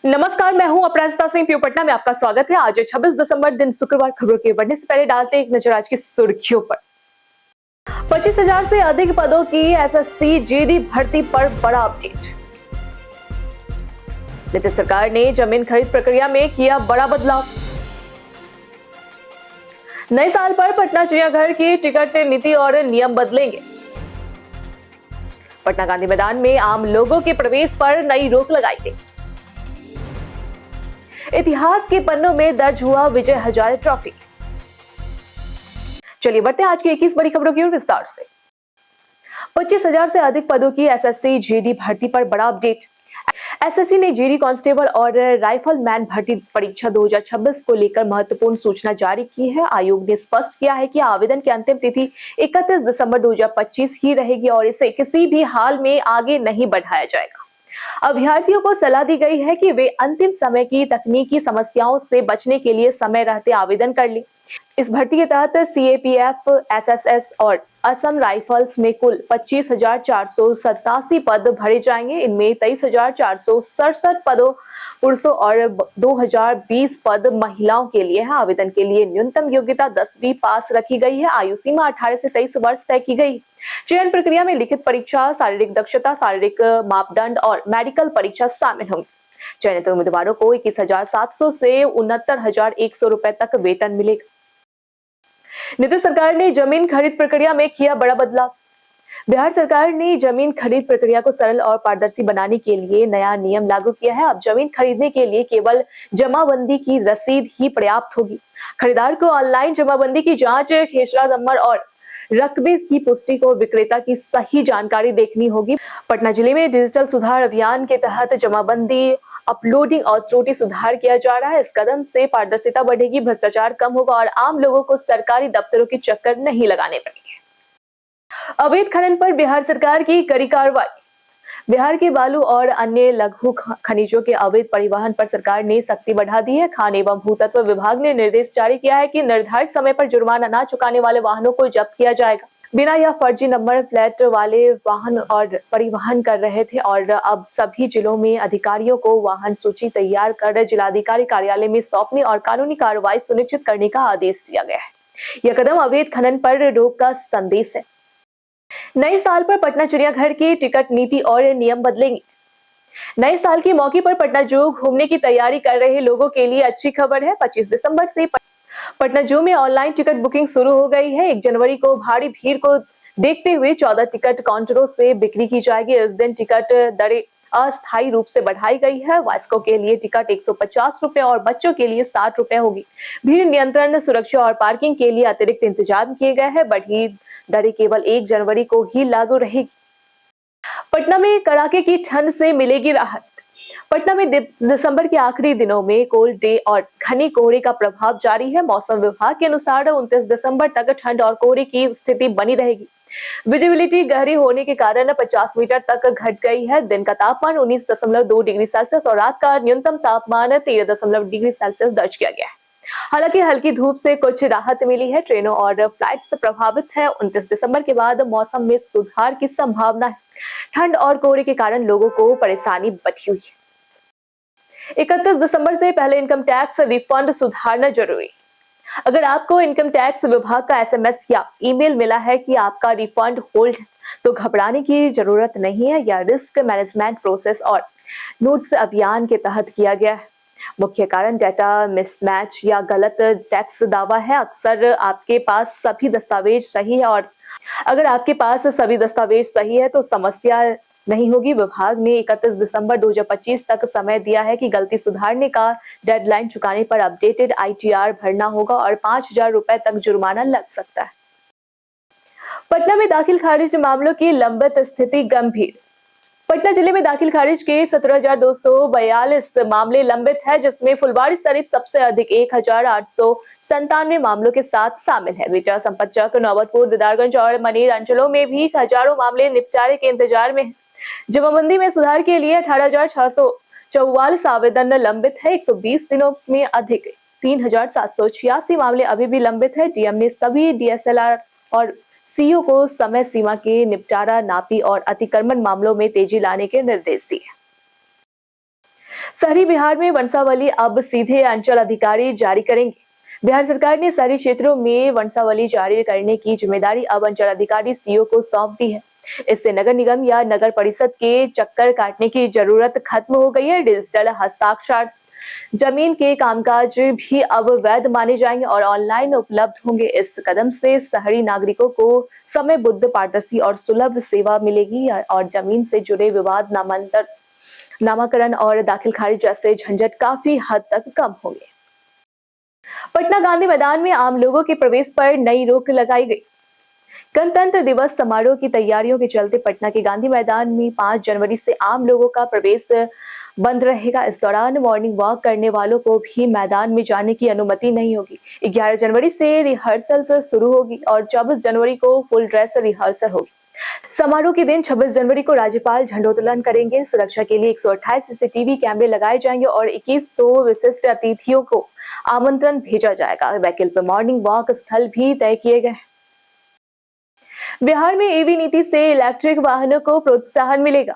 नमस्कार, मैं हूं अपराजिता सिंह। प्यू पटना में आपका स्वागत है। आज 26 दिसंबर दिन शुक्रवार। खबरों के बढ़ने से पहले डालते एक नजर आज की सुर्खियों पर। 25,000 से अधिक पदों की एसएससी जेडी भर्ती पर बड़ा अपडेट। नीतीश सरकार ने जमीन खरीद प्रक्रिया में किया बड़ा बदलाव। नए साल पर पटना चिड़ियाघर की टिकट नीति और नियम बदलेंगे। पटना गांधी मैदान में आम लोगों के प्रवेश पर नई रोक लगाई गई। इतिहास के पन्नों में दर्ज हुआ विजय हजारे ट्रॉफी। चलिए बढ़ते हैं आज की 21 बड़ी खबरों की ओर विस्तार से। 25,000 से अधिक पदों की एसएससी जेडी भर्ती पर बड़ा अपडेट। एसएससी ने जेडी कांस्टेबल और राइफलमैन भर्ती परीक्षा 2026 को लेकर महत्वपूर्ण सूचना जारी की है। आयोग ने स्पष्ट किया है कि आवेदन की अंतिम तिथि 31 दिसंबर 2025 ही रहेगी और इसे किसी भी हाल में आगे नहीं बढ़ाया जाएगा। अभ्यर्थियों को सलाह दी गई है कि वे अंतिम समय की तकनीकी समस्याओं से बचने के लिए समय रहते आवेदन कर लें। इस भर्ती के तहत सीएपीएफ, एसएसएस और असम राइफल्स में कुल 25,487 पद भरे जाएंगे। इनमें 23,467 पदों पुरुषों और 2,020 पद महिलाओं के लिए है। आवेदन के लिए न्यूनतम योग्यता 10वीं पास रखी गई है। आयु सीमा 18 से 23 वर्ष तय की गई। चयन प्रक्रिया में लिखित परीक्षा, शारीरिक दक्षता, शारीरिक मापदंड और मेडिकल परीक्षा शामिल होंगी। चयनित उम्मीदवारों को 21,700 से 69,100 रुपए तक वेतन मिलेगा। नीतीश सरकार ने जमीन खरीद प्रक्रिया में किया बड़ा बदलाव। बिहार सरकार ने जमीन खरीद प्रक्रिया को सरल और पारदर्शी बनाने के लिए नया नियम लागू किया है। अब जमीन खरीदने के लिए केवल जमाबंदी की रसीद ही पर्याप्त होगी। खरीदार को ऑनलाइन जमाबंदी की जांच, खेसरा नंबर और रकबे की पुष्टि को विक्रेता की सही जानकारी देखनी होगी। पटना जिले में डिजिटल सुधार अभियान के तहत जमाबंदी, अपलोडिंग और त्रुटि सुधार किया जा रहा है। इस कदम से पारदर्शिता बढ़ेगी, भ्रष्टाचार कम होगा और आम लोगों को सरकारी दफ्तरों के चक्कर नहीं लगाने पड़ेंगे। अवैध खनन पर बिहार सरकार की कड़ी कार्रवाई। बिहार के बालू और अन्य लघु खनिजों के अवैध परिवहन पर सरकार ने सख्ती बढ़ा दी है। खान एवं भूतत्व विभाग ने निर्देश जारी किया है कि निर्धारित समय पर जुर्माना न चुकाने वाले वाहनों को जब्त किया जाएगा। बिना या फर्जी नंबर प्लेट वाले वाहन और परिवहन कर रहे थे और अब सभी जिलों में अधिकारियों को वाहन सूची तैयार कर जिलाधिकारी कार्यालय में सौंपने और कानूनी कार्रवाई सुनिश्चित करने का आदेश दिया गया है। यह कदम अवैध खनन पर रोक का संदेश है। नए साल पर पटना चिड़ियाघर की टिकट नीति और नियम बदलेंगे। नए साल के मौके पर पटना जू घूमने की तैयारी कर रहे लोगों के लिए अच्छी खबर है। 25 दिसंबर से पटना जू में ऑनलाइन टिकट बुकिंग शुरू हो गई है। 1 जनवरी को भारी भीड़ को देखते हुए 14 टिकट काउंटरों से बिक्री की जाएगी। इस दिन टिकट दरें अस्थायी रूप से बढ़ाई गई है। वयस्कों के लिए टिकट 150 रुपए और बच्चों के लिए 60 रुपए होगी। भीड़ नियंत्रण, सुरक्षा और पार्किंग के लिए अतिरिक्त इंतजाम किए गए हैं। बढ़ी दरें केवल 1 जनवरी को ही लागू रहेगी। पटना में कड़ाके की ठंड से मिलेगी राहत। पटना में दिसंबर के आखिरी दिनों में कोल्ड डे और घने कोहरे का प्रभाव जारी है। मौसम विभाग के अनुसार 29 दिसंबर तक ठंड और कोहरे की स्थिति बनी रहेगी। विजिबिलिटी गहरी होने के कारण 50 मीटर तक घट गई है। दिन का तापमान 19.2 डिग्री सेल्सियस और रात का न्यूनतम तापमान 13 डिग्री सेल्सियस दर्ज किया गया है। हालांकि हल्की धूप से कुछ राहत मिली है। ट्रेनों और फ्लाइट्स प्रभावित है। 29 दिसंबर के बाद मौसम में सुधार की संभावना है। ठंड और कोहरे के कारण लोगों को परेशानी बढ़ी हुई है। 31 दिसंबर से पहले इनकम टैक्स रिफंड सुधारना जरूरी। अगर आपको इनकम टैक्स विभाग का एसएमएस या ईमेल मिला है कि आपका रिफंड होल्ड है, तो घबराने की जरूरत नहीं है। यह रिस्क मैनेजमेंट प्रोसेस और नोट्स अभियान के तहत किया गया है। मुख्य कारण डेटा मिसमैच या गलत टैक्स दावा है। अक्सर आपके पास सभी दस्तावेज सही है और अगर आपके पास सभी दस्तावेज सही है तो समस्या नहीं होगी। विभाग ने 31 दिसंबर 2025 तक समय दिया है कि गलती सुधारने का डेडलाइन चुकाने पर अपडेटेड आईटीआर भरना होगा और 5,000 रुपए तक जुर्माना लग सकता है। पटना में दाखिल खारिज मामलों की लंबित स्थिति गंभीर। पटना जिले में दाखिल खारिज के 17,242 मामले लंबित है, जिसमें फुलवारीशरीफ सबसे अधिक 1,897 मामलों के साथ शामिल है। बिटा, संपतचक, नौबतपुर, दीदारगंज और मनेर अंचलों में भी हजारों मामले निपटारे के इंतजार में हैं। जमाबंदी में सुधार के लिए 18,644 आवेदन लंबित है। 120 दिनों में अधिक 3,786 मामले अभी भी लंबित है। डीएम ने सभी डीएसएलआर और सीओ को समय सीमा के निपटारा, नापी और अतिक्रमण मामलों में तेजी लाने के निर्देश दिए। शहरी बिहार में वंशावली अब सीधे अंचल अधिकारी जारी करेंगे। बिहार सरकार ने शहरी क्षेत्रों में वंशावली जारी करने की जिम्मेदारी अब अंचल अधिकारी सीओ को सौंप दी है। इससे नगर निगम या नगर परिषद के चक्कर काटने की जरूरत खत्म हो गई है। डिजिटल हस्ताक्षर जमीन के कामकाज भी अब वैध माने जाएंगे और ऑनलाइन उपलब्ध होंगे। इस कदम से शहरी नागरिकों को समयबद्ध, पारदर्शी और सुलभ सेवा मिलेगी और जमीन से जुड़े विवाद, नामाकरण और दाखिल खारिज जैसे झंझट काफी हद तक कम होंगे। पटना गांधी मैदान में आम लोगों के प्रवेश पर नई रोक लगाई गई। गणतंत्र दिवस समारोह की तैयारियों के चलते पटना के गांधी मैदान में 5 जनवरी से आम लोगों का प्रवेश बंद रहेगा। इस दौरान मॉर्निंग वॉक करने वालों को भी मैदान में जाने की अनुमति नहीं होगी। 11 जनवरी से रिहर्सल शुरू होगी और 24 जनवरी को फुल ड्रेस रिहर्सल होगी। समारोह के दिन 26 जनवरी को राज्यपाल झंडोत्तोलन करेंगे। सुरक्षा के लिए 128 सीसीटीवी कैमरे लगाए जाएंगे और 2100 विशिष्ट अतिथियों को आमंत्रण भेजा जाएगा। वैकल्पिक मॉर्निंग वॉक स्थल भी तय किए गए। बिहार में ईवी नीति से इलेक्ट्रिक वाहनों को प्रोत्साहन मिलेगा।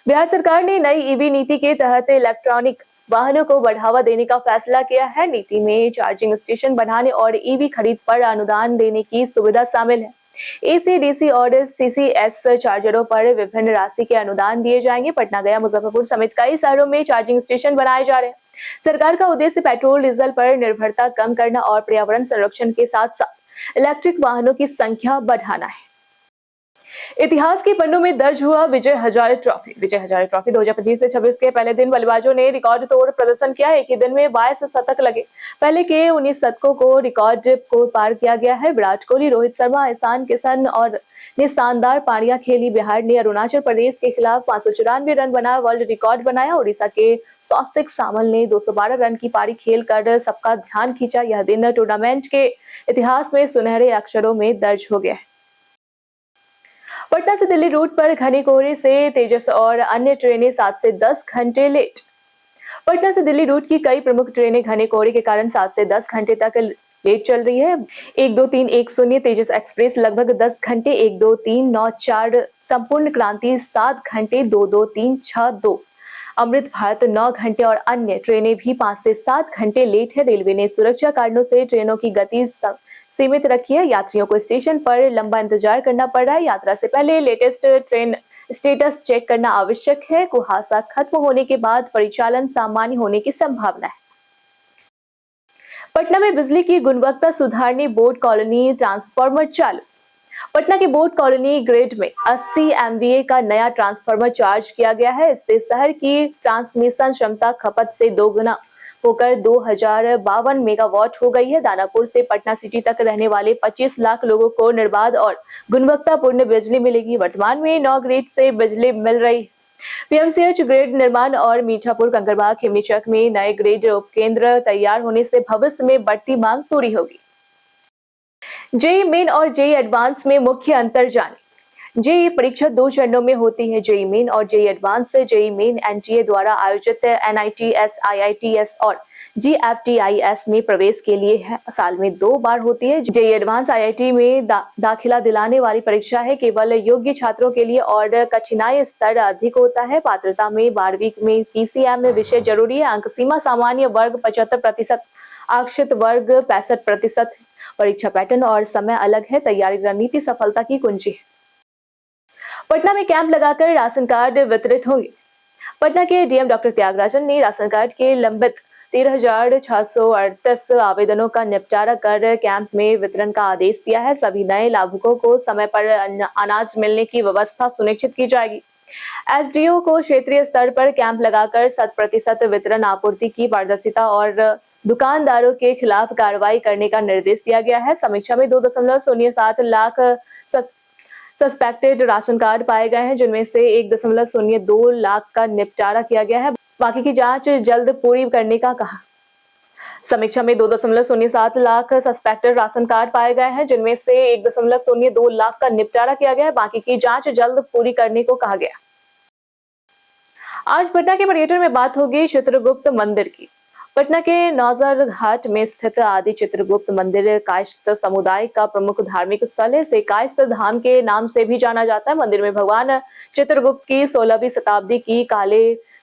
बिहार सरकार ने नई ईवी नीति के तहत इलेक्ट्रॉनिक वाहनों को बढ़ावा देने का फैसला किया है। नीति में चार्जिंग स्टेशन बनाने और ईवी खरीद पर अनुदान देने की सुविधा शामिल है। एसी, डीसी और सीसीएस चार्जरों पर विभिन्न राशि के अनुदान दिए जाएंगे। पटना, गया, मुजफ्फरपुर समेत कई शहरों में चार्जिंग स्टेशन बनाए जा रहे हैं। सरकार का उद्देश्य पेट्रोल डीजल पर निर्भरता कम करना और पर्यावरण संरक्षण के साथ साथ इलेक्ट्रिक वाहनों की संख्या बढ़ाना है। इतिहास के पन्नों में दर्ज हुआ विजय हजारे ट्रॉफी। विजय हजारे ट्रॉफी 2025 से 26 के पहले दिन बल्लेबाजों ने रिकॉर्ड तोड़ प्रदर्शन किया। एक ही दिन में 22 शतक लगे। पहले के 19 शतकों को रिकॉर्ड को पार किया गया है। विराट कोहली, रोहित शर्मा, ईशान किशन और ने शानदार पारियां खेली। बिहार ने अरुणाचल प्रदेश के खिलाफ 594 रन बना वर्ल्ड रिकॉर्ड बनाया। उड़ीसा के स्वास्तिक सामल ने 212 रन की पारी खेलकर सबका ध्यान खींचा। यह दिन टूर्नामेंट के इतिहास में सुनहरे अक्षरों में दर्ज हो गया है। पटना से दिल्ली रूट पर घने कोहरे से तेजस और अन्य ट्रेनें 7 से 10 घंटे लेट। पटना से दिल्ली रूट की कई प्रमुख ट्रेनें घने कोहरे के कारण 7 से 10 घंटे तक लेट चल रही है। 12310 तेजस एक्सप्रेस लगभग 10 घंटे, 12394 संपूर्ण क्रांति 7 घंटे, 22362 अमृत भारत 9 घंटे और अन्य ट्रेनें भी 5 से 7 घंटे लेट है। रेलवे ने सुरक्षा कारणों से ट्रेनों की गति सीमित रखी है। यात्रियों को स्टेशन पर लंबा इंतजार करना पड़ रहा है। यात्रा से पहले लेटेस्ट ट्रेन स्टेटस चेक करना आवश्यक है। कुहासा खत्म होने के बाद परिचालन सामान्य होने की संभावना है। पटना में बिजली की गुणवत्ता सुधारने बोर्ड कॉलोनी ट्रांसफार्मर चालू। पटना के बोर्ड कॉलोनी ग्रिड में 80 MVA का नया ट्रांसफार्मर चार्ज किया गया है। इससे शहर की ट्रांसमिशन क्षमता खपत से दोगुना होकर 2052 मेगावाट हो गई है। दानापुर से पटना सिटी तक रहने वाले 25 लाख लोगों को निर्बाध और गुणवत्तापूर्ण बिजली मिलेगी। वर्तमान में 9 ग्रिड से बिजली मिल रही है। पीएमसीएच ग्रिड निर्माण और मीठापुर, कंकड़बाग, हिमनीचक में नए ग्रिड उपकेंद्र तैयार होने से भविष्य में बढ़ती मांग पूरी होगी। जेईई मेन और जेईई एडवांस में मुख्य अंतर जाने। जेईई परीक्षा 2 चरणों में होती है। जेईई मेन और JEE advance. JEE main NTA द्वारा आयोजित NITS, IITS और GFTIS में प्रवेश के लिए साल में 2 बार होती है। जेईई एडवांस IIT में दाखिला दिलाने वाली परीक्षा है, केवल योग्य छात्रों के लिए और कठिनाई स्तर अधिक होता है। पात्रता में 12वीं में PCM विषय जरूरी है। अंक सीमा सामान्य वर्ग 75%, आरक्षित वर्ग 65%। परीक्षा पैटर्न और समय अलग है। तैयारी रणनीति सफलता की कुंजी है। पटना में कैंप लगाकर राशन कार्ड वितरित होंगे। पटना के डीएम डॉक्टर त्यागराजन ने राशन कार्ड के लंबित 13,638 आवेदनों का निपटारा कर कैंप में वितरण का आदेश दिया है। सभी नए लाभुकों को समय पर अनाज मिलने की व्यवस्था सुनिश्चित की जाएगी। एसडीओ को क्षेत्रीय स्तर पर कैंप लगाकर 100% वितरण आपूर्ति की पारदर्शिता और दुकानदारों के खिलाफ कार्रवाई करने का निर्देश दिया गया है। समीक्षा में 2.07 लाख सस्पेक्टेड राशन कार्ड पाए गए हैं, जिनमें से 1.02 लाख का निपटारा किया गया है। बाकी की जांच जल्द पूरी करने का कहा। समीक्षा में 2.07 लाख सस्पेक्टेड राशन कार्ड पाए गए हैं, जिनमें से 1.02 लाख का निपटारा किया गया है। बाकी की जांच जल्द पूरी करने को कहा गया। आज पटना के पर्यटन में बात होगी चित्रगुप्त मंदिर की। पटना के नौजर घाट में स्थित आदि चित्रगुप्त मंदिर कायस्थ समुदाय का प्रमुख धार्मिक स्थल है। इसे कायस्थ धाम के नाम से भी जाना जाता है। मंदिर में भगवान चित्रगुप्त की 16वीं शताब्दी की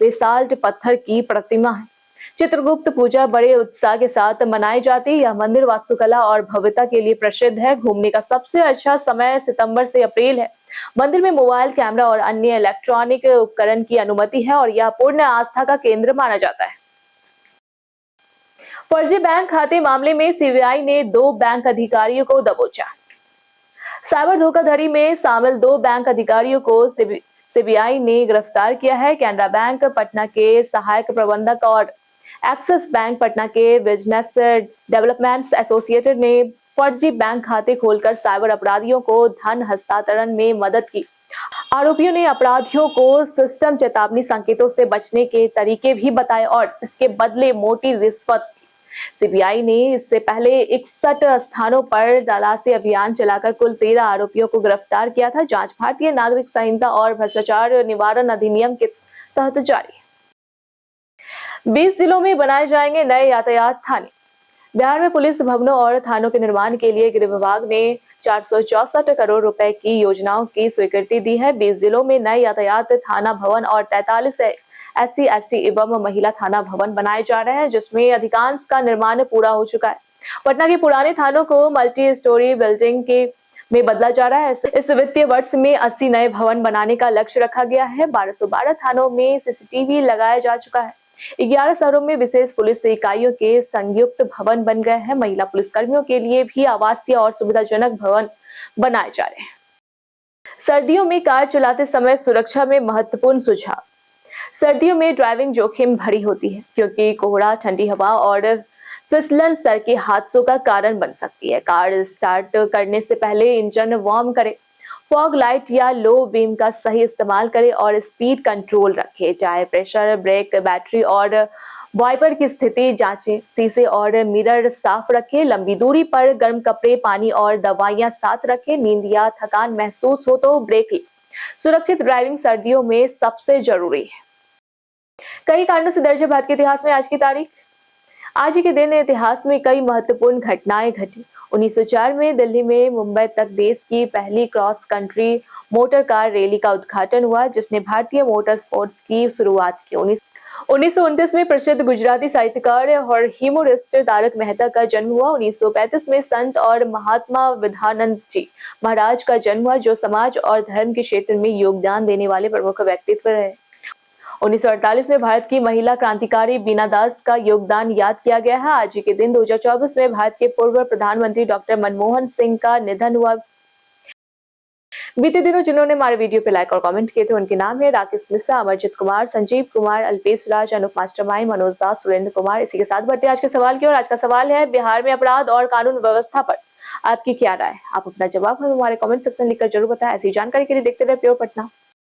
बेसाल्ट पत्थर की प्रतिमा है। चित्रगुप्त पूजा बड़े उत्साह के साथ मनाई जाती है। यह मंदिर वास्तुकला और भव्यता के लिए प्रसिद्ध है। घूमने का सबसे अच्छा समय सितंबर से अप्रैल है। मंदिर में मोबाइल कैमरा और अन्य इलेक्ट्रॉनिक उपकरण की अनुमति है और यह पूर्ण आस्था का केंद्र माना जाता है। फर्जी बैंक खाते मामले में सीबीआई ने 2 बैंक अधिकारियों को दबोचा। साइबर धोखाधड़ी में शामिल 2 बैंक अधिकारियों को सीबीआई ने गिरफ्तार किया है। कैनरा बैंक पटना के सहायक प्रबंधक और एक्सिस बैंक पटना के बिजनेस डेवलपमेंट एसोसिएटेड ने फर्जी बैंक खाते खोलकर साइबर अपराधियों को धन हस्तांतरण में मदद की। आरोपियों ने अपराधियों को सिस्टम चेतावनी संकेतों से बचने के तरीके भी बताए और इसके बदले मोटी रिश्वत। सीबीआई ने इससे पहले 61 स्थानों पर तलाशी अभियान चलाकर कुल 13 आरोपियों को गिरफ्तार किया था। जांच भारतीय नागरिक संहिता और भ्रष्टाचार निवारण अधिनियम के तहत जारी है। 20 जिलों में बनाए जाएंगे नए यातायात थाने। बिहार में पुलिस भवनों और थानों के निर्माण के लिए गृह विभाग ने 464 करोड़ रुपए की योजनाओं की स्वीकृति दी है। 20 जिलों में नए यातायात थाना भवन और 43 SC ST एवं महिला थाना भवन बनाए जा रहे हैं, जिसमें अधिकांश का निर्माण पूरा हो चुका है। पटना के पुराने थानों को मल्टी स्टोरी बिल्डिंग में बदला जा रहा है। इस वित्तीय वर्ष में 80 नए भवन बनाने का लक्ष्य रखा गया है। 1212 थानों में CCTV लगाया जा चुका है। 11 शहरों में विशेष पुलिस इकाइयों के संयुक्त भवन बन गए हैं। महिला पुलिसकर्मियों के लिए भी आवासीय और सुविधाजनक भवन बनाए जा रहे हैं। सर्दियों में कार चलाते समय सुरक्षा में महत्वपूर्ण सुझाव। सर्दियों में ड्राइविंग जोखिम भरी होती है क्योंकि कोहरा, ठंडी हवा और फिसलन सड़कें हादसों का कारण बन सकती है। कार स्टार्ट करने से पहले इंजन वार्म करें, फॉग लाइट या लो बीम का सही इस्तेमाल करें और स्पीड कंट्रोल रखें। टायर प्रेशर, ब्रेक, बैटरी और वाइपर की स्थिति जांचें। शीशे और मिरर साफ रखें। लंबी दूरी पर गर्म कपड़े, पानी और दवाइयां साथ रखें। नींद या थकान महसूस हो तो ब्रेक लें। सुरक्षित ड्राइविंग सर्दियों में सबसे जरूरी है। कई कारणों से दर्ज है भारत के इतिहास में आज की तारीख। आज ही के दिन इतिहास में कई महत्वपूर्ण घटनाएं घटी। 1904 में दिल्ली में मुंबई तक देश की पहली cross country motor car rally का उद्घाटन हुआ, जिसने भारतीय मोटर स्पोर्ट्स की शुरुआत की। 1929 में प्रसिद्ध गुजराती साहित्यकार और ह्यूमरिस्ट तारक मेहता का जन्म हुआ। 1935 में संत और महात्मा विद्यानंद जी महाराज का जन्म हुआ, जो समाज और धर्म के क्षेत्र में योगदान देने वाले प्रमुख व्यक्तित्व रहे। 1948 में भारत की महिला क्रांतिकारी बीना दास का योगदान याद किया गया है। आज के दिन 2024 में भारत के पूर्व प्रधानमंत्री डॉक्टर मनमोहन सिंह का निधन हुआ। बीते दिनों जिन्होंने हमारे वीडियो पे लाइक और कमेंट किए थे उनके नाम है राकेश मिश्रा, अमरजीत कुमार, संजीव कुमार, अल्पेश राज, अनुप मास्टरमाइंड, मनोज दास, सुरेंद्र कुमार। इसी के साथ बढ़ते आज के सवाल की ओर। आज का सवाल है, बिहार में अपराध और कानून व्यवस्था पर आपकी क्या राय है? आप अपना जवाब हमें हमारे कमेंट सेक्शन लिखकर जरूर बताएं। ऐसी जानकारी के लिए देखते रहे प्योर पटना।